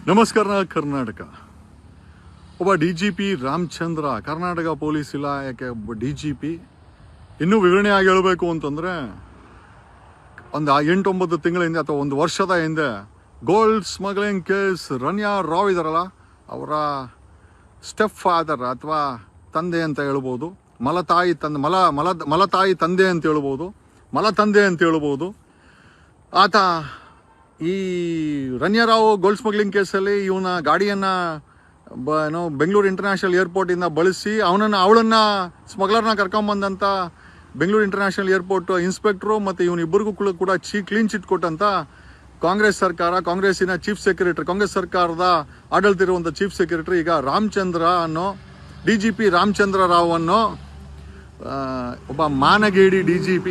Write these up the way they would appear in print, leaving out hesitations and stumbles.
ನಮಸ್ಕಾರ ಕರ್ನಾಟಕ. ಒಬ್ಬ DGP Ramachandra, Karnataka police ಇಲಾಖೆ ಒಬ್ಬ DGP. ಇನ್ನೂ ವಿವರಣೆ ಆಗಿ ಹೇಳಬೇಕು ಅಂತಂದರೆ, ಒಂದು 8-9 ತಿಂಗಳ ಹಿಂದೆ ಅಥವಾ ಒಂದು ವರ್ಷದ ಹಿಂದೆ gold smuggling case Ranya Rao ಇದಾರಲ್ಲ, ಅವರ ಸ್ಟೆಪ್ ಫಾದರ್ ಅಥವಾ ತಂದೆ ಅಂತ ಹೇಳ್ಬೋದು, ಮಲತಾಯಿ ತಂದೆ ಅಂತ ಹೇಳ್ಬೋದು, ಮಲತಂದೆ ಅಂತ ಹೇಳ್ಬೋದು. ಆತ ಈ ರನ್ಯಾ ರಾವ್ ಗೋಲ್ಡ್ ಸ್ಮಗ್ಲಿಂಗ್ ಕೇಸಲ್ಲಿ ಇವನ ಗಾಡಿಯನ್ನು ಬೆಂಗಳೂರು ಇಂಟರ್ನ್ಯಾಷನಲ್ ಏರ್ಪೋರ್ಟಿಂದ ಬಳಸಿ ಅವಳನ್ನು ಸ್ಮಗ್ಲರ್ನ ಕರ್ಕೊಂಬಂದಂಥ ಬೆಂಗಳೂರು ಇಂಟರ್ನ್ಯಾಷನಲ್ ಏರ್ಪೋರ್ಟ್ ಇನ್ಸ್ಪೆಕ್ಟ್ರು ಮತ್ತು ಇವನಿಬ್ಬರಿಗೂ ಕೂಡ ಕ್ಲೀನ್ ಚಿಟ್ ಕೊಟ್ಟಂಥ ಕಾಂಗ್ರೆಸ್ ಸರ್ಕಾರ, ಕಾಂಗ್ರೆಸ್ಸಿನ ಚೀಫ್ ಸೆಕ್ರೆಟರಿ, ಕಾಂಗ್ರೆಸ್ ಸರ್ಕಾರದ ಆಡಳಿತ ಇರುವಂಥ ಚೀಫ್ ಸೆಕ್ರೆಟರಿ ಈಗ ರಾಮಚಂದ್ರ ಅನ್ನೋ DGP ರಾಮಚಂದ್ರ ರಾವ್ ಅನ್ನೋ ಒಬ್ಬ ಮಾನಗೇಡಿ DGP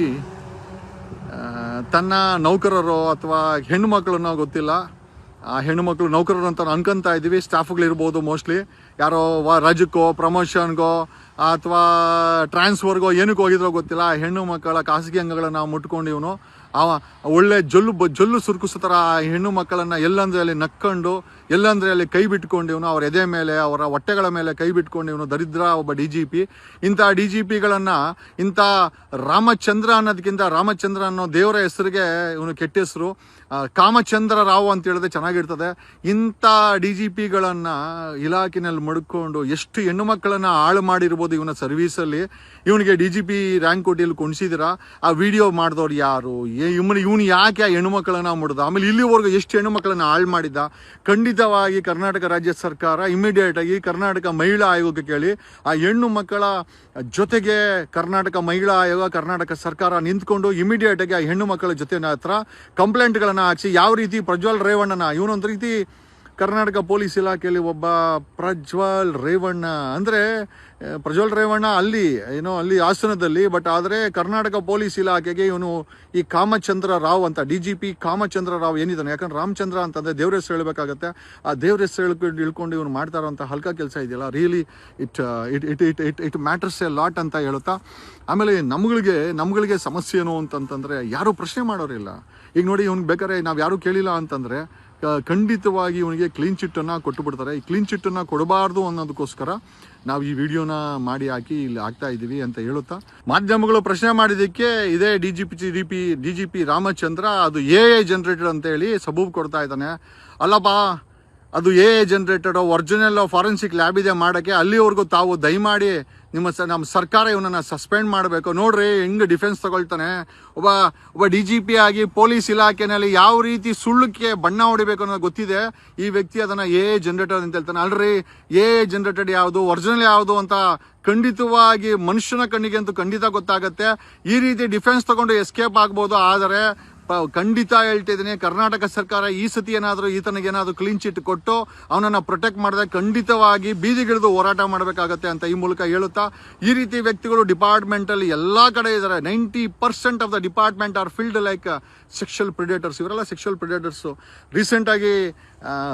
ತನ್ನ ನೌಕರರು ಅಥವಾ ಹೆಣ್ಣು ಮಕ್ಕಳನ್ನೋ ಗೊತ್ತಿಲ್ಲ, ಆ ಹೆಣ್ಣು ಮಕ್ಕಳು ನೌಕರರು ಅಂತ ಅನ್ಕೊಂತಾ ಇದ್ದೀವಿ, ಸ್ಟಾಫ್ಗಳಿರ್ಬೋದು ಮೋಸ್ಟ್ಲಿ, ಯಾರೋ ರಾಜ್ಯಕ್ಕೋ ಪ್ರಮೋಷನ್ಗೋ ಅಥವಾ ಟ್ರಾನ್ಸ್ಫರ್ಗೋ ಏನಕ್ಕೆ ಹೋಗಿದ್ರೋ ಗೊತ್ತಿಲ್ಲ, ಹೆಣ್ಣು ಮಕ್ಕಳ ಖಾಸಗಿ ಅಂಗಗಳನ್ನು ಮುಟ್ಕೊಂಡು ಇವನು ಒಳ್ಳೆ ಜೊಲ್ಲು ಸುರುಕಿಸೋ ಥರ ಆ ಹೆಣ್ಣು ಮಕ್ಕಳನ್ನು ಎಲ್ಲಂದ್ರೆ ಅಲ್ಲಿ ನಕ್ಕೊಂಡು, ಎಲ್ಲಂದ್ರೆ ಅಲ್ಲಿ ಕೈ ಬಿಟ್ಕೊಂಡು ಇವನು ಅವರ ಎದೆ ಮೇಲೆ, ಅವರ ಹೊಟ್ಟೆಗಳ ಮೇಲೆ ಕೈ ಬಿಟ್ಕೊಂಡು ಇವನು ದರಿದ್ರ ಒಬ್ಬ DGP. ಇಂಥ DGPಗಳನ್ನು ಇಂಥ ರಾಮಚಂದ್ರ ಅನ್ನೋದಕ್ಕಿಂತ ರಾಮಚಂದ್ರ ಅನ್ನೋ ದೇವರ ಹೆಸರಿಗೆ ಇವನು ಕೆಟ್ಟ ಹೆಸರು, ಕಾಮಚಂದ್ರ ರಾವ್ ಅಂತ ಹೇಳಿದ್ರೆ ಚೆನ್ನಾಗಿರ್ತದೆ. ಇಂಥ DGPಗಳನ್ನು ಇಲಾಖೆನಲ್ಲಿ ಮಡ್ಕೊಂಡು ಎಷ್ಟು ಹೆಣ್ಣು ಮಕ್ಕಳನ್ನು ಹಾಳು ಮಾಡಿರ್ಬೋದು ಇವನ ಸರ್ವೀಸಲ್ಲಿ. ಇವನಿಗೆ DGP ರ್ಯಾಂಕ್ ಕೊಟ್ಟು ಇಲ್ಲಿ ಕೊಂಡಿಸಿದಿರಾ? ಆ ವಿಡಿಯೋ ಮಾಡಿದವ್ರು ಯಾರು? ಇವನು ಯಾಕೆ ಆ ಹೆಣ್ಣು ಮಕ್ಕಳನ್ನ ಮುಡ್ದ? ಆಮೇಲೆ ಇಲ್ಲಿವರೆಗೂ ಎಷ್ಟು ಹೆಣ್ಣು ಮಕ್ಕಳನ್ನ ಹಾಳು ಮಾಡಿದ್ದ? ಖಂಡಿತವಾಗಿ ಕರ್ನಾಟಕ ರಾಜ್ಯ ಸರ್ಕಾರ ಇಮಿಡಿಯೇಟ್ ಆಗಿ ಕರ್ನಾಟಕ ಮಹಿಳಾ ಆಯೋಗಕ್ಕೆ ಕೇಳಿ, ಆ ಹೆಣ್ಣು ಮಕ್ಕಳ ಜೊತೆಗೆ ಕರ್ನಾಟಕ ಮಹಿಳಾ ಆಯೋಗ, ಕರ್ನಾಟಕ ಸರ್ಕಾರ ನಿಂತ್ಕೊಂಡು ಇಮಿಡಿಯೇಟ್ ಆಗಿ ಆ ಹೆಣ್ಣು ಮಕ್ಕಳ ಜೊತೆ ಹತ್ರ ಕಂಪ್ಲೇಂಟ್ಗಳನ್ನು ಹಾಕಿ, ಯಾವ ರೀತಿ ಪ್ರಜ್ವಲ್ ರೇವಣ್ಣನ, ಇವನೊಂದು ರೀತಿ ಕರ್ನಾಟಕ ಪೊಲೀಸ್ ಇಲಾಖೆಯಲ್ಲಿ ಒಬ್ಬ ಪ್ರಜ್ವಲ್ ರೇವಣ್ಣ ಅಂದರೆ ಪ್ರಜ್ವಲ್ ರೇವಣ್ಣ ಅಲ್ಲಿ ಹಾಸನದಲ್ಲಿ, ಬಟ್ ಆದರೆ ಕರ್ನಾಟಕ ಪೊಲೀಸ್ ಇಲಾಖೆಗೆ ಇವನು ಈ ಕಾಮಚಂದ್ರ ರಾವ್ ಅಂತ DGP ಕಾಮಚಂದ್ರ ರಾವ್ ಏನಿದ್ದಾನೆ, ಯಾಕಂದ್ರೆ ರಾಮಚಂದ್ರ ಅಂತಂದರೆ ದೇವ್ರ ಹೆಸರು ಹೇಳಬೇಕಾಗತ್ತೆ, ಆ ದೇವ್ರ ಹೆಸರು ಇಳ್ಕೊಂಡು ಇವನು ಮಾಡ್ತಾ ಇರೋಂಥ ಹಲ್ಕ ಕೆಲಸ ಇದೆಯಲ್ಲ, really it matters A lot ಅಂತ ಹೇಳುತ್ತಾ. ಆಮೇಲೆ ನಮ್ಗಳಿಗೆ ಸಮಸ್ಯೆ ಏನು ಅಂತಂತಂದರೆ ಯಾರೂ ಪ್ರಶ್ನೆ ಮಾಡೋರಿಲ್ಲ. ಈಗ ನೋಡಿ, ಇವ್ನಿಗೆ ಬೇಕಾದ್ರೆ ನಾವು ಯಾರೂ ಕೇಳಿಲ್ಲ ಅಂತಂದರೆ ಖಂಡಿತವಾಗಿ ಇವನಿಗೆ ಕ್ಲೀನ್ ಚಿಟ್ಟನ್ನು ಕೊಟ್ಟು ಬಿಡ್ತಾರೆ. ಈ ಕ್ಲೀನ್ ಚಿಟ್ಟನ್ನು ಕೊಡಬಾರ್ದು ಅನ್ನೋದಕ್ಕೋಸ್ಕರ ನಾವು ಈ ವಿಡಿಯೋನ ಮಾಡಿ ಹಾಕಿ ಇಲ್ಲಿ ಆಗ್ತಾ ಇದ್ದೀವಿ ಅಂತ ಹೇಳುತ್ತಾ, ಮಾಧ್ಯಮಗಳು ಪ್ರಶ್ನೆ ಮಾಡಿದ್ದಕ್ಕೆ ಇದೇ DGP ರಾಮಚಂದ್ರ ಅದು AI ಜನರೇಟೆಡ್ ಅಂತ ಹೇಳಿ ಸಬೂಬ್ ಕೊಡ್ತಾ ಇದ್ದಾನೆ. ಅಲ್ಲಪ್ಪ, ಅದು AI generated, original forensic lab ಇದೆ ಮಾಡೋಕ್ಕೆ, ಅಲ್ಲಿವರೆಗೂ ತಾವು ದಯಮಾಡಿ ನಮ್ಮ ಸರ್ಕಾರ ಇವನನ್ನು ಸಸ್ಪೆಂಡ್ ಮಾಡಬೇಕು. ನೋಡ್ರಿ ಹೆಂಗೆ ಡಿಫೆನ್ಸ್ ತಗೊಳ್ತಾನೆ. ಒಬ್ಬ DGP ಆಗಿ ಪೊಲೀಸ್ ಇಲಾಖೆಯಲ್ಲಿ ಯಾವ ರೀತಿ ಸುಳ್ಳಕ್ಕೆ ಬಣ್ಣ ಹೊಡಿಬೇಕು ಅನ್ನೋದು ಗೊತ್ತಿದೆ ಈ ವ್ಯಕ್ತಿ. ಅದನ್ನು AI ಜನರೇಟರ್ ಅಂತ ಹೇಳ್ತಾನೆ. ಅಲ್ರಿ, AI ಜನರೇಟೆಡ್ ಯಾವುದು, ಒರಿಜಿನಲ್ ಯಾವುದು ಅಂತ ಖಂಡಿತವಾಗಿ ಮನುಷ್ಯನ ಕಣ್ಣಿಗೆ ಅಂತೂ ಖಂಡಿತ ಗೊತ್ತಾಗತ್ತೆ. ಈ ರೀತಿ ಡಿಫೆನ್ಸ್ ತಗೊಂಡು ಎಸ್ಕೇಪ್ ಆಗ್ಬೋದು, ಆದರೆ ಖಂಡಿತ ಹೇಳ್ತಿದ್ದೀನಿ, ಕರ್ನಾಟಕ ಸರ್ಕಾರ ಈ ಸತಿ ಏನಾದರೂ ಈತನಿಗೇನಾದರೂ ಕ್ಲೀನ್ ಚಿಟ್ ಕೊಟ್ಟು ಅವನನ್ನು ಪ್ರೊಟೆಕ್ಟ್ ಮಾಡಿದ್ರೆ ಖಂಡಿತವಾಗಿ ಬೀದಿಗಿಳಿದು ಹೋರಾಟ ಮಾಡಬೇಕಾಗತ್ತೆ ಅಂತ ಈ ಮೂಲಕ ಹೇಳುತ್ತಾ, ಈ ರೀತಿ ವ್ಯಕ್ತಿಗಳು ಡಿಪಾರ್ಟ್ಮೆಂಟಲ್ಲಿ ಎಲ್ಲ ಕಡೆ ಇದ್ದಾರೆ. 90% of the department R filled like sexual predators. ಇವರೆಲ್ಲ ಸೆಕ್ಷುವಲ್ ಪ್ರಿಡೇಟರ್ಸು. ರೀಸೆಂಟಾಗಿ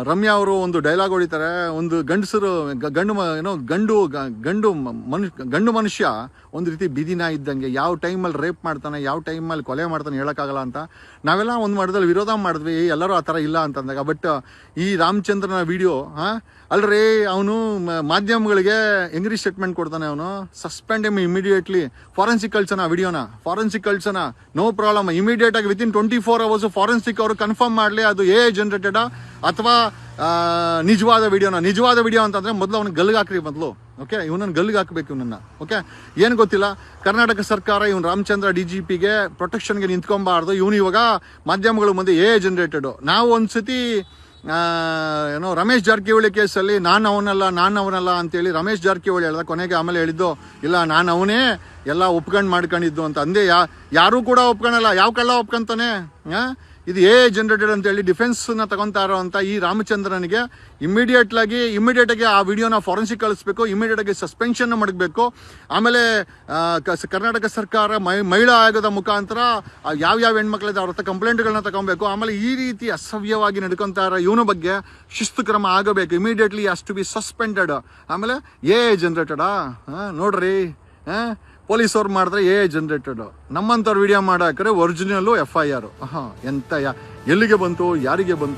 ರಮ್ಯಾ ಅವರು ಒಂದು ಡೈಲಾಗ್ ಹೊಡಿತಾರೆ, ಒಂದು ಗಂಡು ಮನುಷ್ಯ ಒಂದು ರೀತಿ ಬೀದಿನ ಇದ್ದಂಗೆ, ಯಾವ ಟೈಮಲ್ಲಿ ರೇಪ್ ಮಾಡ್ತಾನೆ, ಯಾವ ಟೈಮಲ್ಲಿ ಕೊಲೆ ಮಾಡ್ತಾನೆ ಹೇಳೋಕ್ಕಾಗಲ್ಲ ಅಂತ ನಾವೆಲ್ಲ ಒಂದು ಮಾಡಿದಲ್ಲಿ ವಿರೋಧ ಮಾಡಿದ್ವಿ, ಎಲ್ಲರೂ ಆ ಥರ ಇಲ್ಲ ಅಂತಂದಾಗ. ಬಟ್ ಈ ರಾಮಚಂದ್ರನ ವಿಡಿಯೋ ಅಲ್ರಿ, ಅವನು ಮಾಧ್ಯಮಗಳಿಗೆ ಹೆಂಗ್ರಿ ಸ್ಟೇಟ್ಮೆಂಟ್ ಕೊಡ್ತಾನೆ, ಅವನು ಸಸ್ಪೆಂಡ್ ಇಮಿಡಿಯೇಟ್ಲಿ, ಫಾರೆನ್ಸಿಕ್ ಕಳ್ಸೋಣ, ನೋ ಪ್ರಾಬ್ಲಮ್, ಇಮಿಡಿಯೇಟ್ ಆಗಿ ವಿತಿನ್ 24 hours ಫಾರೆನ್ಸಿಕ್ ಅವರು ಕನ್ಫರ್ಮ್ ಮಾಡಲಿ ಅದು AI ಜನರೇಟೆಡಾ ಅಥವಾ ನಿಜವಾದ ವಿಡಿಯೋ ಅಂತಂದರೆ ಮೊದಲು ಅವ್ನಿಗೆ ಗಲ್ಲಿಗೆ ಹಾಕ್ರಿ ಮೊದಲು. ಓಕೆ, ಇವನನ್ನು ಗಲ್ಲಿಗೆ ಹಾಕಬೇಕು ಇವನನ್ನು. ಓಕೆ, ಏನು ಗೊತ್ತಿಲ್ಲ, ಕರ್ನಾಟಕ ಸರ್ಕಾರ ಇವನು ರಾಮಚಂದ್ರ DGPಗೆ ಪ್ರೊಟೆಕ್ಷನ್ಗೆ ನಿಂತ್ಕೊಬಾರ್ದು. ಇವನು ಇವಾಗ ಮಾಧ್ಯಮಗಳ ಮುಂದೆ AI ಜನರೇಟೆಡು. ನಾವು ಒಂದು ಸತಿ ರಮೇಶ್ ಜಾರಕಿಹೊಳಿ ಕೇಸಲ್ಲಿ ನಾನು ಅವನಲ್ಲ ಅಂತೇಳಿ ರಮೇಶ್ ಜಾರಕಿಹೊಳಿ ಹೇಳ್ದ, ಕೊನೆಗೆ ಆಮೇಲೆ ಹೇಳಿದ್ದು ಇಲ್ಲ ನಾನು ಅವನೇ ಎಲ್ಲ ಒಪ್ಕೊಂಡು ಮಾಡ್ಕೊಂಡಿದ್ದು ಅಂತ ಅಂದೆ. ಯಾರೂ ಕೂಡ ಒಪ್ಕೊಳಲ್ಲ, ಯಾವ ಕಳ್ಳ ಒಪ್ಕೊಂತಾನೆ? ಇದು AI ಜನರೇಟೆಡ್ ಅಂತೇಳಿ ಡಿಫೆನ್ಸ್ನ ತಗೊತಾ ಇರೋವಂಥ ಈ ರಾಮಚಂದ್ರನಿಗೆ ಇಮಿಡಿಯೇಟ್ ಆಗಿ ಆ ವಿಡಿಯೋನ ಫಾರೆನ್ಸಿಕ್ ಕಳಿಸ್ಬೇಕು, ಇಮಿಡಿಯೇಟ್ ಆಗಿ ಸಸ್ಪೆನ್ಷನ್ ಮಾಡಬೇಕು. ಆಮೇಲೆ ಕರ್ನಾಟಕ ಸರ್ಕಾರ ಮಹಿಳಾ ಆಯೋಗದ ಮುಖಾಂತರ ಯಾವ ಹೆಣ್ಮಕ್ಳಿದೆ ಅವ್ರ ಹತ್ರ ಕಂಪ್ಲೇಂಟ್ಗಳನ್ನ ತಗೊಬೇಕು. ಆಮೇಲೆ ಈ ರೀತಿ ಅಸಭ್ಯವಾಗಿ ನಡ್ಕೊತಾ ಇರೋ ಇವನ ಬಗ್ಗೆ ಶಿಸ್ತು ಕ್ರಮ ಆಗಬೇಕು. Immediately has to be suspended. ಆಮೇಲೆ AI ಜನರೇಟೆಡಾ? ನೋಡ್ರಿ, ಪೊಲೀಸವ್ರು ಮಾಡಿದ್ರೆ AI ಜನರೇಟೆಡ್, ನಮ್ಮಂಥವ್ರು ವಿಡಿಯೋ ಮಾಡಾಕ್ರೆ ಒರಿಜಿನಲ್ಲು FIR. ಎಂತ ಎಲ್ಲಿಗೆ ಬಂತು, ಯಾರಿಗೆ ಬಂತು?